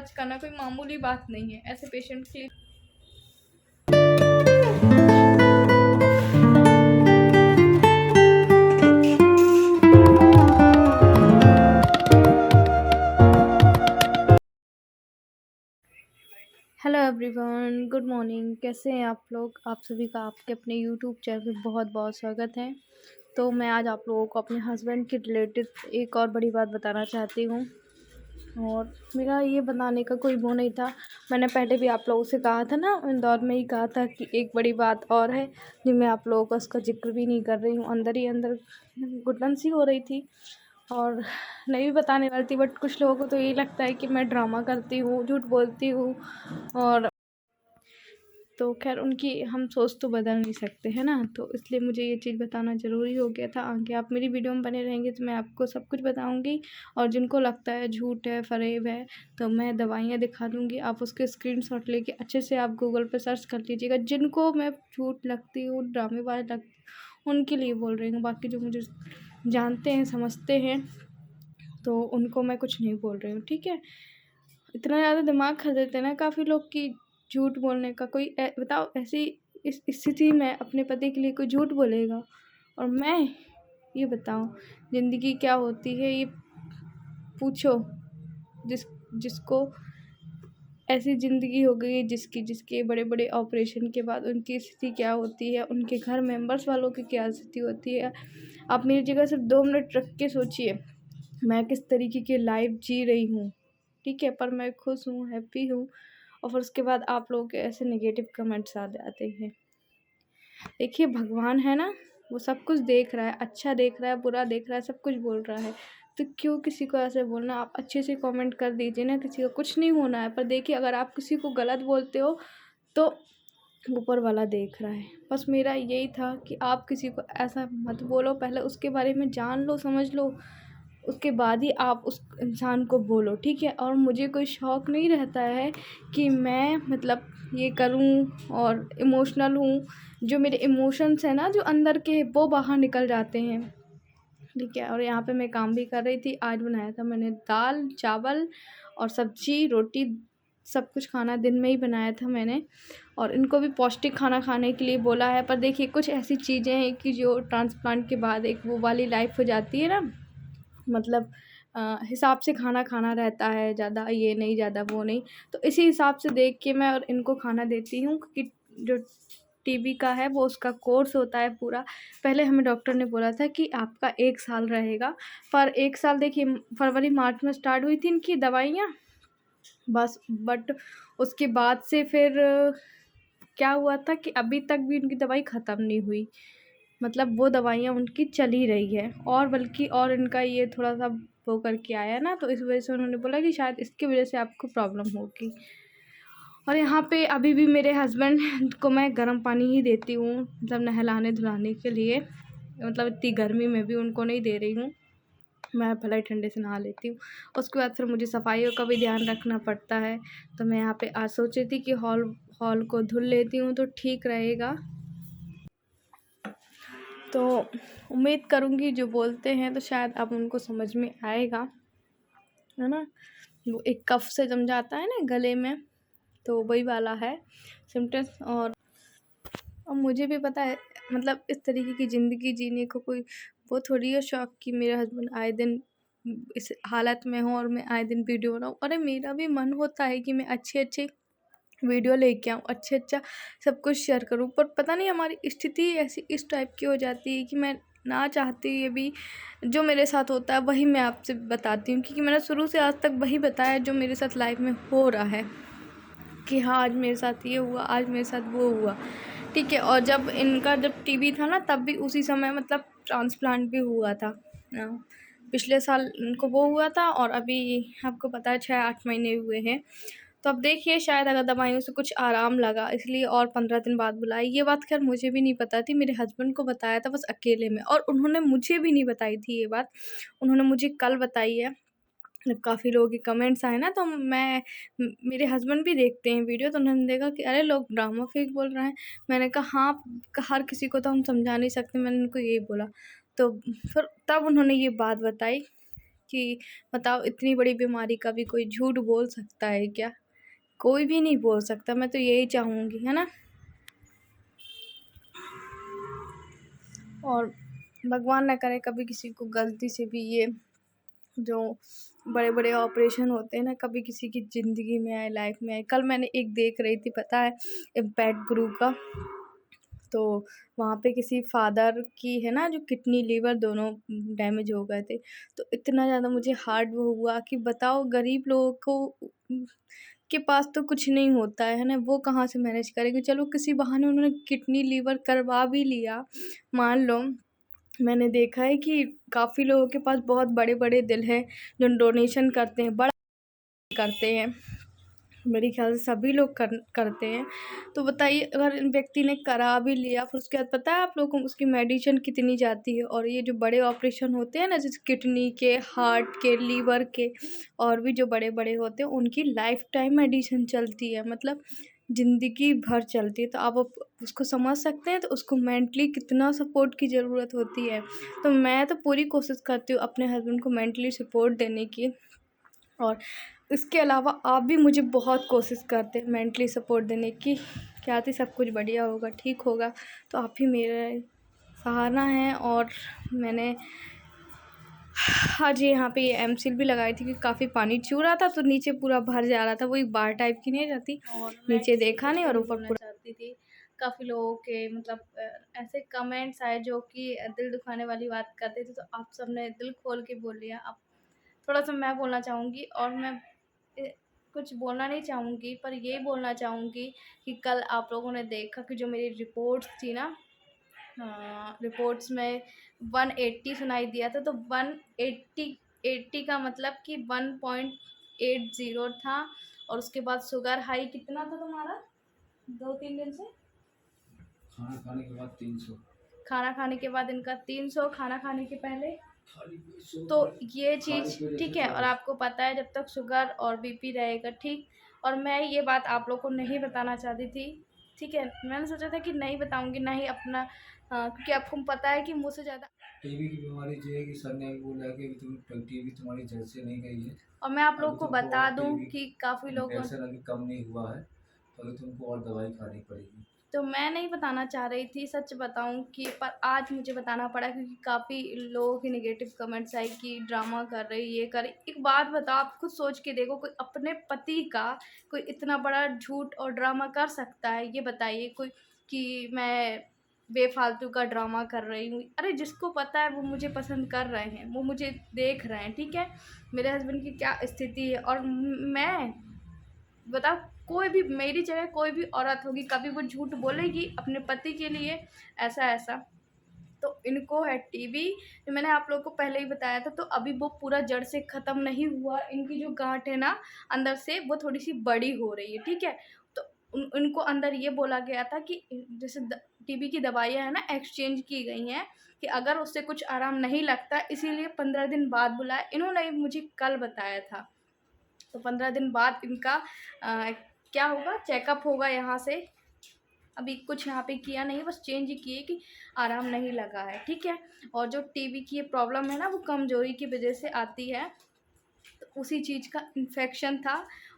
इलाज करना कोई मामूली बात नहीं है। ऐसे पेशेंट के लिए हेलो एवरीवन, गुड मॉर्निंग। कैसे हैं आप लोग? आप सभी का आपके अपने यूट्यूब चैनल पे बहुत बहुत स्वागत है। तो मैं आज आप लोगों को अपने हस्बैंड के रिलेटेड एक और बड़ी बात बताना चाहती हूँ। और मेरा ये बताने का कोई वो नहीं था। मैंने पहले भी आप लोगों से कहा था ना, इंदौर में ही कहा था कि एक बड़ी बात और है जो मैं आप लोगों को उसका जिक्र भी नहीं कर रही हूँ। अंदर ही अंदर घुटन सी हो रही थी और नहीं भी बताने वाली थी, बट कुछ लोगों को तो यही लगता है कि मैं ड्रामा करती हूँ, झूठ बोलती हूँ। और तो खैर उनकी हम सोच तो बदल नहीं सकते, है ना। तो इसलिए मुझे ये चीज़ बताना ज़रूरी हो गया था। आगे आप मेरी वीडियो में बने रहेंगे तो मैं आपको सब कुछ बताऊंगी। और जिनको लगता है झूठ है, फ़रेब है, तो मैं दवाइयाँ दिखा दूंगी। आप उसके स्क्रीनशॉट लेके अच्छे से आप गूगल पे सर्च कर लीजिएगा। जिनको मैं झूठ लगती हूँ, ड्रामेबाज लगती हूँ, उनके लिए बोल रही हूँ। बाकी जो मुझे जानते हैं, समझते हैं, तो उनको मैं कुछ नहीं बोल रही हूँ, ठीक है। इतना ज़्यादा दिमाग खा देते हैं ना काफ़ी लोग कि झूठ बोलने का कोई बताओ, ऐसी इस स्थिति में अपने पति के लिए कोई झूठ बोलेगा? और मैं ये बताऊं, ज़िंदगी क्या होती है ये पूछो। जिसको ऐसी ज़िंदगी हो गई है, जिसके बड़े बड़े ऑपरेशन के बाद उनकी स्थिति क्या होती है, उनके घर मेंबर्स वालों की क्या स्थिति होती है। आप मेरी जगह सिर्फ 2 मिनट रख के सोचिए, मैं किस तरीके की लाइफ जी रही हूँ, ठीक है। पर मैं खुश हूँ, हैप्पी हूँ। और फिर उसके बाद आप लोगों के ऐसे नेगेटिव कमेंट्स आ जाते हैं। देखिए, भगवान है ना, वो सब कुछ देख रहा है, अच्छा देख रहा है, बुरा देख रहा है, सब कुछ बोल रहा है। तो क्यों किसी को ऐसे बोलना? आप अच्छे से कमेंट कर दीजिए ना, किसी का कुछ नहीं होना है। पर देखिए, अगर आप किसी को गलत बोलते हो तो ऊपर वाला देख रहा है। बस मेरा यही था कि आप किसी को ऐसा मत बोलो, पहले उसके बारे में जान लो, समझ लो, उसके बाद ही आप उस इंसान को बोलो, ठीक है। और मुझे कोई शौक़ नहीं रहता है कि मैं मतलब ये करूं और इमोशनल हूँ। जो मेरे इमोशंस हैं ना, जो अंदर के, वो बाहर निकल जाते हैं, ठीक है। और यहाँ पे मैं काम भी कर रही थी। आज बनाया था मैंने दाल चावल और सब्जी रोटी, सब कुछ खाना दिन में ही बनाया था मैंने। और इनको भी पौष्टिक खाना खाने के लिए बोला है। पर देखिए, कुछ ऐसी चीज़ें हैं कि जो ट्रांसप्लांट के बाद एक वो वाली लाइफ हो जाती है ना, मतलब हिसाब से खाना खाना रहता है, ज़्यादा ये नहीं, ज़्यादा वो नहीं। तो इसी हिसाब से देख के मैं और इनको खाना देती हूँ, क्योंकि जो टीबी का है वो उसका कोर्स होता है पूरा। पहले हमें डॉक्टर ने बोला था कि आपका 1 साल रहेगा। पर 1 साल देखिए, फरवरी मार्च में स्टार्ट हुई थी इनकी दवाइयाँ, बस। बट उसके बाद से फिर क्या हुआ था कि अभी तक भी उनकी दवाई ख़त्म नहीं हुई। मतलब वो दवाइयाँ उनकी चल ही रही है। और बल्कि और इनका ये थोड़ा-सा वो करके आया ना, तो इस वजह से उन्होंने बोला कि शायद इसकी वजह से आपको प्रॉब्लम होगी। और यहाँ पे अभी भी मेरे हस्बैंड को मैं गर्म पानी ही देती हूँ, मतलब नहलाने-धुलाने के लिए। मतलब इतनी गर्मी में भी उनको नहीं दे रही हूँ, मैं भले ही ठंडे से नहा लेती हूँ। उसके बाद फिर मुझे सफाइयों का भी ध्यान रखना पड़ता है। तो मैं यहाँ पे आज सोच रही थी कि हॉल को धुल लेती हूँ तो ठीक रहेगा। तो उम्मीद करूँगी जो बोलते हैं तो शायद अब उनको समझ में आएगा, है ना। वो एक कफ से जम जाता है ना गले में, तो वही वाला है सिम्पटम्स। और मुझे भी पता है, मतलब इस तरीके की ज़िंदगी जीने को कोई वो थोड़ी है शौक़ कि मेरा हस्बैंड आए दिन इस हालत में हो और मैं आए दिन वीडियो बनाऊँ। अरे मेरा भी मन होता है कि मैं अच्छी वीडियो लेके आऊँ, अच्छा सब कुछ शेयर करूँ। पर पता नहीं हमारी स्थिति ऐसी इस टाइप की हो जाती है कि मैं ना चाहते हुए भी जो मेरे साथ होता है वही मैं आपसे बताती हूँ, क्योंकि मैंने शुरू से आज तक वही बताया जो मेरे साथ लाइफ में हो रहा है कि हाँ, आज मेरे साथ ये हुआ, आज मेरे साथ वो हुआ, ठीक है। और जब टीबी था ना, तब भी उसी समय मतलब ट्रांसप्लांट भी हुआ था। पिछले साल इनको वो हुआ था और अभी आपको पता है 6-8 महीने हुए हैं। तो अब देखिए, शायद अगर दवाइयों से कुछ आराम लगा इसलिए और 15 दिन बाद बुलाए। ये बात खैर मुझे भी नहीं पता थी, मेरे हस्बैंड को बताया था बस अकेले में, और उन्होंने मुझे भी नहीं बताई थी ये बात। उन्होंने मुझे कल बताई है। जब काफ़ी लोगों के कमेंट्स आए ना, तो मेरे हस्बैंड भी देखते हैं वीडियो, तो उन्होंने देखा कि अरे लोग ड्रामा फेक बोल रहे हैं। मैंने कहा हाँ, हर किसी को तो हम समझा नहीं सकते, मैंने उनको यही बोला। तो फिर तब उन्होंने ये बात बताई कि बताओ इतनी बड़ी बीमारी का भी कोई झूठ बोल सकता है क्या? कोई भी नहीं बोल सकता। मैं तो यही चाहूँगी, है ना? और भगवान ना करे कभी किसी को गलती से भी ये जो बड़े-बड़े ऑपरेशन होते हैं ना, कभी किसी की ज़िंदगी में आए, लाइफ में आए। कल मैंने एक देख रही थी, पता है, इम्पैक्ट ग्रुप का। तो वहाँ पे किसी फ़ादर की है ना, जो किडनी, लीवर दोनों डैमेज हो गए थे। तो इतना ज़्यादा मुझे हार्ड वो हुआ कि बताओ गरीब लोगों को के पास तो कुछ नहीं होता है ना? वो कहाँ से मैनेज करेंगे? चलो किसी बहाने उन्होंने किडनी, लीवर करवा भी लिया, मान लो। मैंने देखा है कि काफ़ी लोगों के पास बहुत बड़े-बड़े दिल हैं, जो डोनेशन करते हैं, बड़ा करते हैं। मेरे ख़्याल से सभी लोग करते हैं। तो बताइए, अगर व्यक्ति ने करा भी लिया, फिर उसके बाद पता है आप लोगों को उसकी मेडिसिन कितनी जाती है? और ये जो बड़े ऑपरेशन होते हैं ना, जैसे किडनी के, हार्ट के, लीवर के, और भी जो बड़े-बड़े होते हैं, उनकी लाइफ़ टाइम मेडिसिन चलती है, मतलब ज़िंदगी भर चलती है। तो आप उसको समझ सकते हैं, तो उसको मेंटली कितना सपोर्ट की ज़रूरत होती है। तो मैं तो पूरी कोशिश करती हूँ अपने हस्बैंड को मेंटली सपोर्ट देने की। और इसके अलावा आप भी मुझे बहुत कोशिश करते हैं मेंटली सपोर्ट देने की, कि आती सब कुछ बढ़िया होगा, ठीक होगा। तो आप ही मेरा सहारा हैं। और मैंने आज यहाँ पे ये एमसील भी लगाई थी कि काफ़ी पानी चू रहा था, तो नीचे पूरा भर जा रहा था। वो एक बार टाइप की नहीं रहती, और नीचे देखा नहीं और ऊपर पूरा चाहती थी। काफ़ी लोगों के मतलब ऐसे कमेंट्स आए जो कि दिल दुखाने वाली बात करते थे, तो आप सबने दिल खोल के बोल लिया। अब थोड़ा-सा मैं बोलना चाहूँगी, और मैं कुछ बोलना नहीं चाहूँगी, पर ये बोलना चाहूँगी कि कल आप लोगों ने देखा कि जो मेरी रिपोर्ट्स थी ना, रिपोर्ट्स में 180 सुनाई दिया था, तो 180 का मतलब कि 1.80 था। और उसके बाद शुगर हाई कितना था तुम्हारा 2-3 दिन से? खाना खाने के बाद 300। खाना खाने के बाद इनका 300, खाना खाने के पहले। तो ये चीज़ ठीक है, और आपको पता है जब तक शुगर और बीपी रहेगा, ठीक। और मैं ये बात आप लोग को नहीं बताना चाहती थी, ठीक है। मैंने सोचा था कि नहीं बताऊंगी, ना ही अपना क्योंकि आपको पता है कि मुझसे ज़्यादा टीबी की बीमारी जो है कि सर ने अभी बोला है कि अभी टीबी तुम्हारी जड़ से नहीं गई है। और मैं आप लोग अभी को तुमको बता और दूं टीबी कि काफ़ी लोगों इन्फेक्शन अभी कम नहीं हुआ है, तो अभी तुमको और दवाई खानी पड़ेगी। तो मैं नहीं बताना चाह रही थी, सच बताऊं कि, पर आज मुझे बताना पड़ा क्योंकि काफ़ी लोगों की नेगेटिव कमेंट्स आई कि ड्रामा कर रही, ये कर रही। एक बात बताओ, आप खुद सोच के देखो, कोई अपने पति का कोई इतना बड़ा झूठ और ड्रामा कर सकता है? ये बताइए कोई कि मैं बेफालतू का ड्रामा कर रही हूँ। अरे जिसको पता है वो मुझे पसंद कर रहे हैं, वो मुझे देख रहे हैं, ठीक है। मेरे हस्बैंड की क्या स्थिति है, और मैं बताओ, कोई भी मेरी जगह कोई भी औरत होगी, कभी वो झूठ बोलेगी अपने पति के लिए ऐसा-ऐसा? तो इनको है टीबी, जो मैंने आप लोगों को पहले ही बताया था। तो अभी वो पूरा जड़ से ख़त्म नहीं हुआ, इनकी जो गाँठ है ना अंदर से, वो थोड़ी-सी बड़ी हो रही है, ठीक है। तो इनको अंदर ये बोला गया था कि जैसे टीबी की दवाइयाँ हैं ना, एक्सचेंज की गई हैं, कि अगर उससे कुछ आराम नहीं लगता, इसीलिए 15 दिन बाद बुलाया। इन्होंने मुझे कल बताया था। तो 15 दिन बाद इनका क्या होगा, चेकअप होगा यहाँ से। अभी कुछ यहाँ पे किया नहीं, बस चेंज ही किए कि आराम नहीं लगा है, ठीक है। और जो टीबी की ये प्रॉब्लम है ना, वो कमज़ोरी की वजह से आती है, तो उसी चीज़ का इन्फेक्शन था।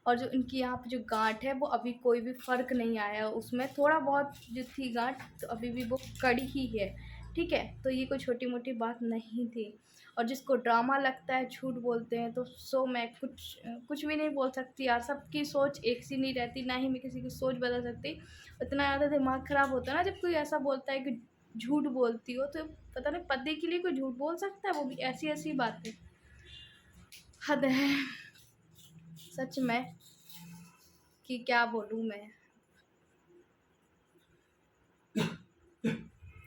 और जो इनकी यहाँ पे जो गांठ है, वो अभी कोई भी फ़र्क नहीं आया उसमें, थोड़ा बहुत जो थी गांठ, तो अभी भी वो कड़ी ही है, ठीक है। तो ये कोई छोटी मोटी बात नहीं थी। और जिसको ड्रामा लगता है, झूठ बोलते हैं, तो सो मैं कुछ भी नहीं बोल सकती यार। सबकी सोच एक सी नहीं रहती, ना ही मैं किसी की सोच बदल सकती। इतना ज़्यादा दिमाग ख़राब होता है ना जब कोई ऐसा बोलता है कि झूठ बोलती हो, तो पता नहीं पति के लिए कोई झूठ बोल सकता है, वो भी ऐसी ऐसी बातें। हद है सच में, कि क्या बोलूँ मैं।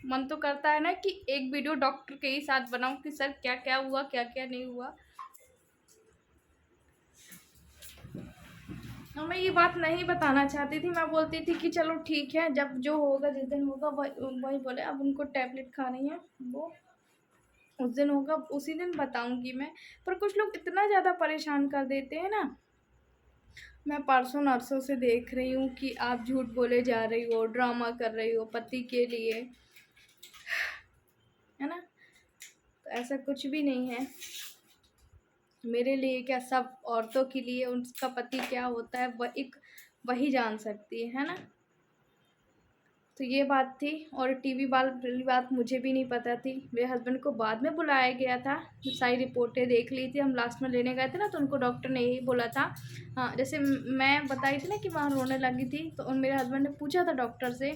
मन तो करता है ना कि एक वीडियो डॉक्टर के ही साथ बनाऊं कि सर क्या क्या हुआ, क्या क्या नहीं हुआ। और मैं ये बात नहीं बताना चाहती थी, मैं बोलती थी कि चलो ठीक है, जब जो होगा, जिस दिन होगा वही बोले। अब उनको टैबलेट खानी है, वो उस दिन होगा, उसी दिन बताऊंगी मैं। पर कुछ लोग इतना ज़्यादा परेशान कर देते हैं ना। मैं परसों नरसों से देख रही हूँ कि आप झूठ बोले जा रही हो, ड्रामा कर रही हो पति के लिए, है ना। तो ऐसा कुछ भी नहीं है। मेरे लिए क्या, सब औरतों के लिए उसका पति क्या होता है वही जान सकती है ना। तो ये बात थी। और टीबी वाली बात मुझे भी नहीं पता थी, मेरे हस्बैंड को बाद में बुलाया गया था। जब सारी रिपोर्टें देख ली थी, हम लास्ट में लेने गए थे ना, तो उनको डॉक्टर ने यही बोला था। हाँ, जैसे मैं बताई थी ना कि वहाँ रोने लगी थी, तो मेरे हस्बैंड ने पूछा था डॉक्टर से,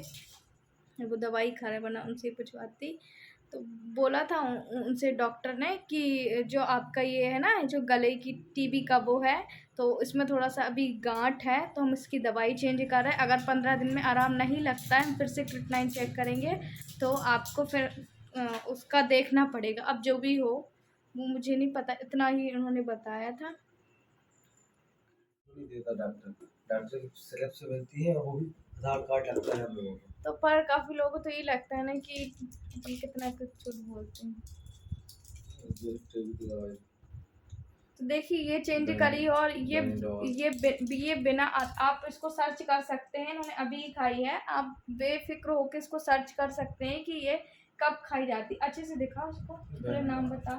वो दवाई खा रहे बना उनसे कुछ बात थी, तो बोला था उनसे डॉक्टर ने कि जो आपका ये है ना, जो गले की टीबी का वो है, तो इसमें थोड़ा सा अभी गांठ है, तो हम इसकी दवाई चेंज कर रहे हैं। अगर 15 दिन में आराम नहीं लगता है, हम फिर से क्रिएटिनिन चेक करेंगे, तो आपको फिर उसका देखना पड़ेगा। अब जो भी हो वो मुझे नहीं पता, इतना ही उन्होंने बताया था। नहीं देता डॉक्टर, डॉक्टर की सिर्फ से मिलती है, और वो भी आधार कार्ड लगता है हम लोगों को। तो पर काफ़ी लोगों को तो ये लगता है ना कि हम कितना कुछ झूठ बोलते हैं। जो टीबी की दवाई तो देखिए ये चेंज करी, और ये बिना आप इसको सर्च कर सकते हैं, इन्होंने अभी खाई है, आप बेफिक्र होकर इसको सर्च कर सकते हैं कि ये कब खाई जाती। अच्छे से दिखा उसको, पूरा नाम बता।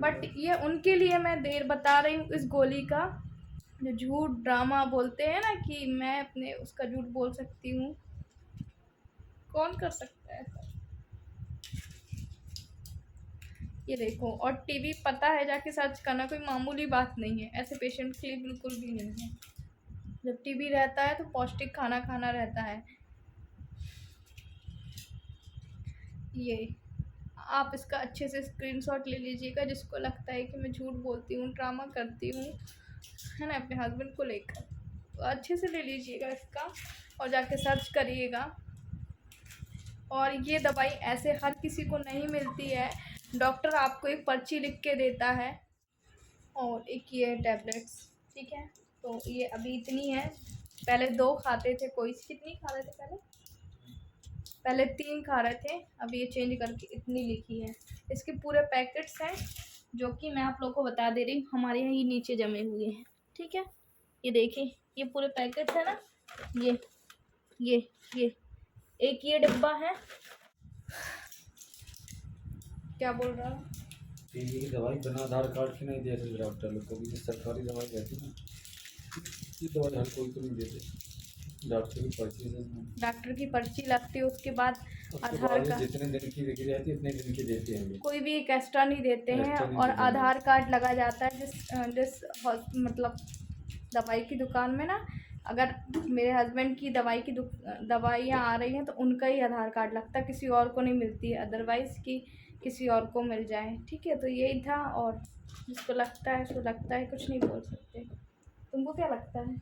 बट ये उनके लिए मैं देर बता रही हूँ इस गोली का, जो झूठ ड्रामा बोलते हैं ना कि मैं अपने उसका झूठ बोल सकती हूँ, कौन कर सकता है ऐसा। ये देखो, और टीबी पता है, जाके सर्च करना, कोई मामूली बात नहीं है, ऐसे पेशेंट के लिए बिल्कुल भी नहीं है। जब टीबी रहता है तो पौष्टिक खाना खाना रहता है। ये आप इसका अच्छे से स्क्रीनशॉट ले लीजिएगा, जिसको लगता है कि मैं झूठ बोलती हूँ, ड्रामा करती हूँ, है ना, अपने हस्बैंड को लेकर, तो अच्छे से ले लीजिएगा इसका और जाके सर्च करिएगा। और ये दवाई ऐसे हर किसी को नहीं मिलती है, डॉक्टर आपको एक पर्ची लिख के देता है, और एक ये टैबलेट्स, ठीक है। तो ये अभी इतनी है, पहले 2 खाते थे, कोई कितनी खा रहे थे पहले 3 खा रहे थे, अब ये चेंज करके इतनी लिखी है। इसके पूरे पैकेट्स हैं, जो कि मैं आप लोगों को बता दे रही हूँ, हमारे यहाँ ये नीचे जमे हुए हैं, ठीक है। ये देखिए, ये पूरे पैकेट्स है ना, ये ये ये एक ये डिब्बा है। क्या बोल रहा हूँ? टीबी की दवाई बिना आधार कार्ड की नहीं दे सकते डॉक्टर लोग को भी, जो सरकारी दवाई रहती है ना, ये दवाई हर कोई को नहीं देते, डॉक्टर की पर्ची से। डॉक्टर की पर्ची लगती है, उसके बाद उसके आधार बाद कार्ड, जितने दिन की लिखी रहती है उतने दिन की देते हैं ये। कोई भी एक एक्स्ट्रा नहीं देते हैं। एक्स्ट्रा नहीं और देते हैं। आधार कार्ड लगा जाता है जिस मतलब दवाई की दुकान में ना, अगर मेरे हस्बैंड की दवाइयाँ आ रही हैं, तो उनका ही आधार कार्ड लगता है, किसी और को नहीं मिलती है, अदरवाइज़ कि किसी और को मिल जाए, ठीक है। तो यही था, और जिसको लगता है सो लगता है, कुछ नहीं बोल सकते। तुमको क्या लगता है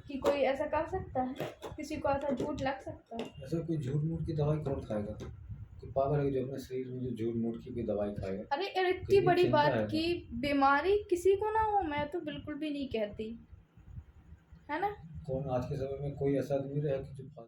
कि कोई ऐसा कर सकता है, किसी को ऐसा झूठ लग सकता है? ऐसा कोई झूठ मूठ की दवाई कौन खाएगा? कोई पागल है जो अपने शरीर में जो झूठ मूठ की कोई दवाई खाएगा? अरे यार, इतनी कितनी बड़ी चिंता बात है की बीमारी किसी को ना हो, मैं तो बिल्कुल भी नहीं कहती, है ना। कौन आज के समय में कोई ऐसा आदमी रहे कि जो